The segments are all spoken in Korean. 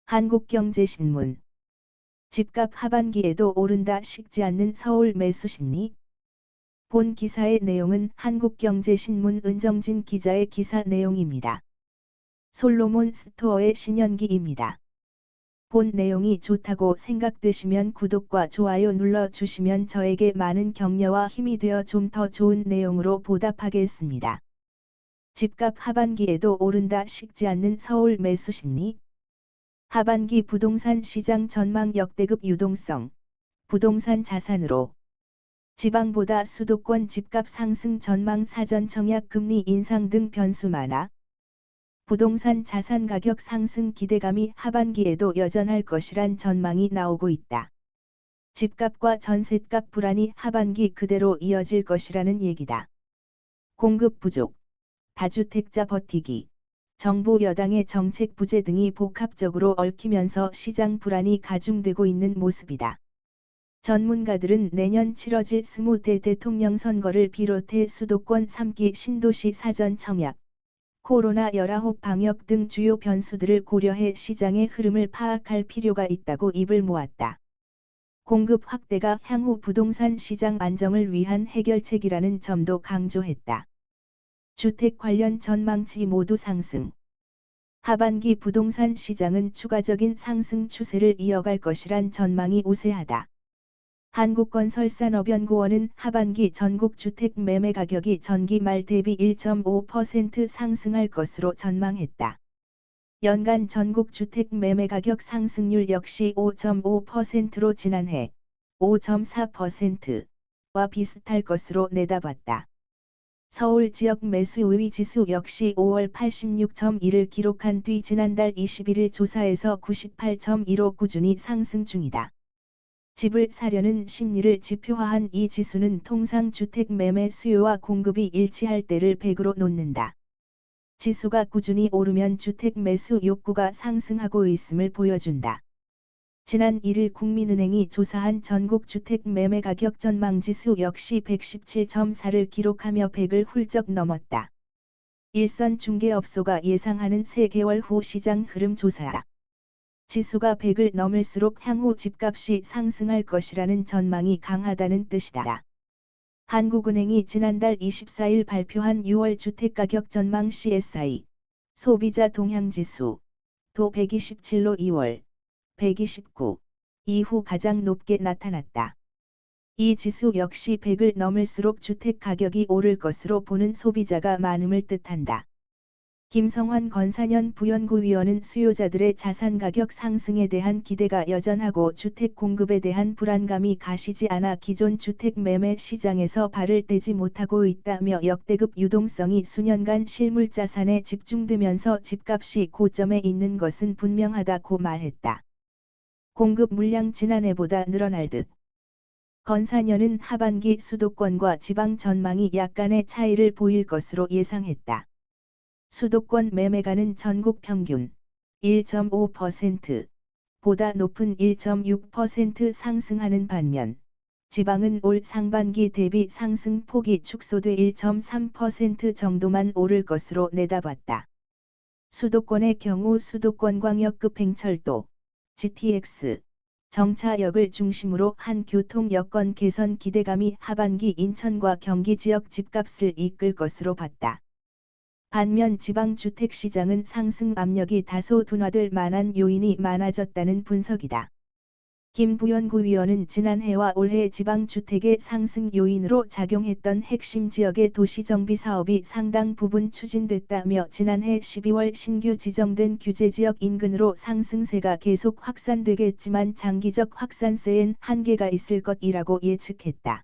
한국경제신문. 집값 하반기에도 오른다 식지 않는 서울 매수 심리. 본 기사의 내용은 한국경제신문 은정진 기자의 기사 내용입니다. 솔로몬 스토어의 신현기입니다. 본 내용이 좋다고 생각되시면 구독과 좋아요 눌러주시면 저에게 많은 격려와 힘이 되어 좀 더 좋은 내용으로 보답하겠습니다. 집값 하반기에도 오른다 식지 않는 서울 매수 심리. 하반기 부동산 시장 전망 역대급 유동성. 부동산 자산으로. 지방보다 수도권 집값 상승 전망 사전 청약 금리 인상 등 변수 많아 부동산 자산 가격 상승 기대감이 하반기에도 여전할 것이란 전망이 나오고 있다. 집값과 전셋값 불안이 하반기 그대로 이어질 것이라는 얘기다. 공급 부족, 다주택자 버티기, 정부 여당의 정책 부재 등이 복합적으로 얽히면서 시장 불안이 가중되고 있는 모습이다. 전문가들은 내년 치러질 20대 대통령 선거를 비롯해 수도권 3기 신도시 사전 청약, 코로나19 방역 등 주요 변수들을 고려해 시장의 흐름을 파악할 필요가 있다고 입을 모았다. 공급 확대가 향후 부동산 시장 안정을 위한 해결책이라는 점도 강조했다. 주택 관련 전망치 모두 상승. 하반기 부동산 시장은 추가적인 상승 추세를 이어갈 것이란 전망이 우세하다. 한국건설산업연구원은 하반기 전국 주택 매매 가격이 전기 말 대비 1.5% 상승할 것으로 전망했다. 연간 전국 주택 매매 가격 상승률 역시 5.5%로 지난해 5.4%와 비슷할 것으로 내다봤다. 서울 지역 매수 우위 지수 역시 5월 86.1을 기록한 뒤 지난달 21일 조사에서 98.1로 꾸준히 상승 중이다. 집을 사려는 심리를 지표화한 이 지수는 통상 주택 매매 수요와 공급이 일치할 때를 100으로 놓는다. 지수가 꾸준히 오르면 주택 매수 욕구가 상승하고 있음을 보여준다. 지난 1일 국민은행이 조사한 전국 주택 매매 가격 전망지수 역시 117.4를 기록하며 100을 훌쩍 넘었다. 일선 중개업소가 예상하는 3개월 후 시장 흐름 조사. 지수가 100을 넘을수록 향후 집값이 상승할 것이라는 전망이 강하다는 뜻이다. 한국은행이 지난달 24일 발표한 6월 주택가격 전망 CSI, 소비자 동향지수, 도 127로 2월 129 이후 가장 높게 나타났다. 이 지수 역시 100을 넘을수록 주택 가격이 오를 것으로 보는 소비자가 많음을 뜻한다. 김성환 건산연 부연구위원은 수요자들의 자산 가격 상승에 대한 기대가 여전하고 주택 공급에 대한 불안감이 가시지 않아 기존 주택 매매 시장에서 발을 떼지 못하고 있다며 역대급 유동성이 수년간 실물 자산에 집중되면서 집값이 고점에 있는 것은 분명하다고 말했다. 공급 물량 지난해보다 늘어날 듯. 건산연은 하반기 수도권과 지방 전망이 약간의 차이를 보일 것으로 예상했다. 수도권 매매가는 전국 평균 1.5% 보다 높은 1.6% 상승하는 반면 지방은 올 상반기 대비 상승폭이 축소돼 1.3% 정도만 오를 것으로 내다봤다. 수도권의 경우 수도권광역급 행철도 GTX, 정차역을 중심으로 한 교통 여건 개선 기대감이 하반기 인천과 경기 지역 집값을 이끌 것으로 봤다. 반면 지방 주택시장은 상승 압력이 다소 둔화될 만한 요인이 많아졌다는 분석이다. 김 부연구위원은 지난해와 올해 지방 주택의 상승 요인으로 작용했던 핵심 지역의 도시정비 사업이 상당 부분 추진됐다며 지난해 12월 신규 지정된 규제지역 인근으로 상승세가 계속 확산되겠지만 장기적 확산세엔 한계가 있을 것이라고 예측했다.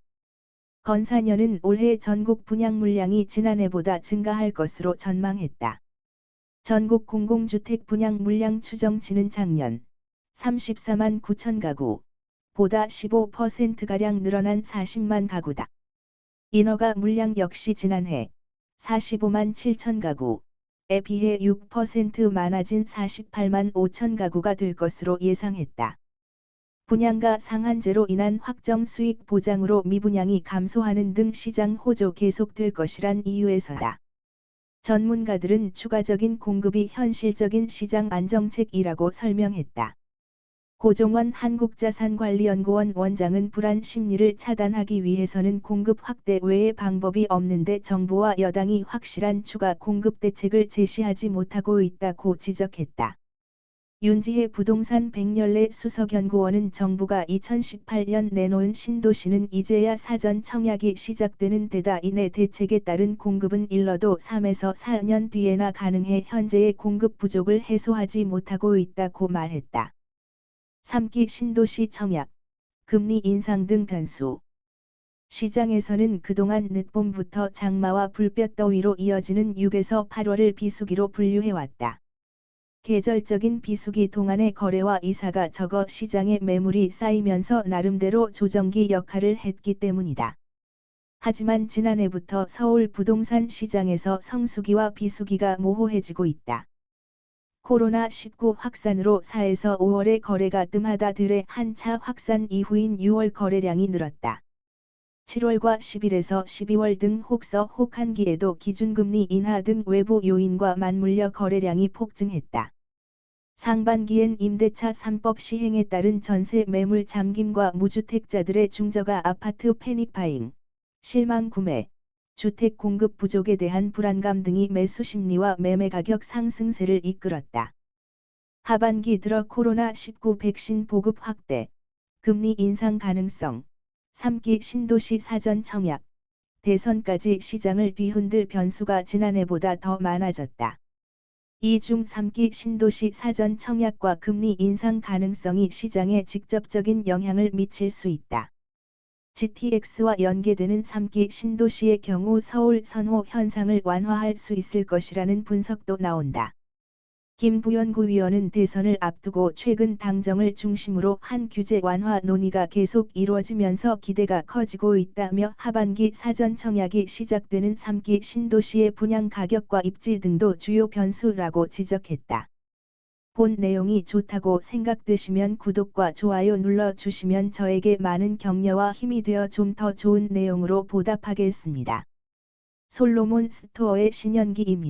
건산연은 올해 전국 분양 물량이 지난해보다 증가할 것으로 전망했다. 전국 공공주택 분양 물량 추정치는 작년 34만 9천 가구, 보다 15%가량 늘어난 40만 가구다. 인허가 물량 역시 지난해 45만 7천 가구에 비해 6% 많아진 48만 5천 가구가 될 것으로 예상했다. 분양가 상한제로 인한 확정 수익 보장으로 미분양이 감소하는 등 시장 호조 계속될 것이란 이유에서다. 전문가들은 추가적인 공급이 현실적인 시장 안정책이라고 설명했다. 고종원 한국자산관리연구원 원장은 불안 심리를 차단하기 위해서는 공급 확대 외의 방법이 없는데 정부와 여당이 확실한 추가 공급 대책을 제시하지 못하고 있다고 지적했다. 윤지혜 부동산 백열래 수석연구원은 정부가 2018년 내놓은 신도시는 이제야 사전 청약이 시작되는 데다 이내 대책에 따른 공급은 일러도 3에서 4년 뒤에나 가능해 현재의 공급 부족을 해소하지 못하고 있다고 말했다. 3기 신도시 청약, 금리 인상 등 변수. 시장에서는 그동안 늦봄부터 장마와 불볕더위로 이어지는 6에서 8월을 비수기로 분류해왔다. 계절적인 비수기 동안의 거래와 이사가 적어 시장에 매물이 쌓이면서 나름대로 조정기 역할을 했기 때문이다. 하지만 지난해부터 서울 부동산 시장에서 성수기와 비수기가 모호해지고 있다. 코로나19 확산으로 4에서 5월의 거래가 뜸하다 되래 한 차 확산 이후인 6월 거래량이 늘었다. 7월과 11에서 12월 등 혹서 혹한기에도 기준금리 인하 등 외부 요인과 맞물려 거래량이 폭증했다. 상반기엔 임대차 3법 시행에 따른 전세 매물 잠김과 무주택자들의 중저가 아파트 패닉바잉, 실망 구매, 주택 공급 부족에 대한 불안감 등이 매수 심리와 매매 가격 상승세를 이끌었다. 하반기 들어 코로나19 백신 보급 확대, 금리 인상 가능성, 3기 신도시 사전 청약, 대선까지 시장을 뒤흔들 변수가 지난해보다 더 많아졌다. 이 중 3기 신도시 사전 청약과 금리 인상 가능성이 시장에 직접적인 영향을 미칠 수 있다. GTX와 연계되는 3기 신도시의 경우 서울 선호 현상을 완화할 수 있을 것이라는 분석도 나온다. 김부연 위원은 대선을 앞두고 최근 당정을 중심으로 한 규제 완화 논의가 계속 이루어지면서 기대가 커지고 있다며 하반기 사전 청약이 시작되는 3기 신도시의 분양 가격과 입지 등도 주요 변수라고 지적했다. 본 내용이 좋다고 생각되시면 구독과 좋아요 눌러주시면 저에게 많은 격려와 힘이 되어 좀 더 좋은 내용으로 보답하겠습니다. 솔로몬 스토어의 신현기입니다.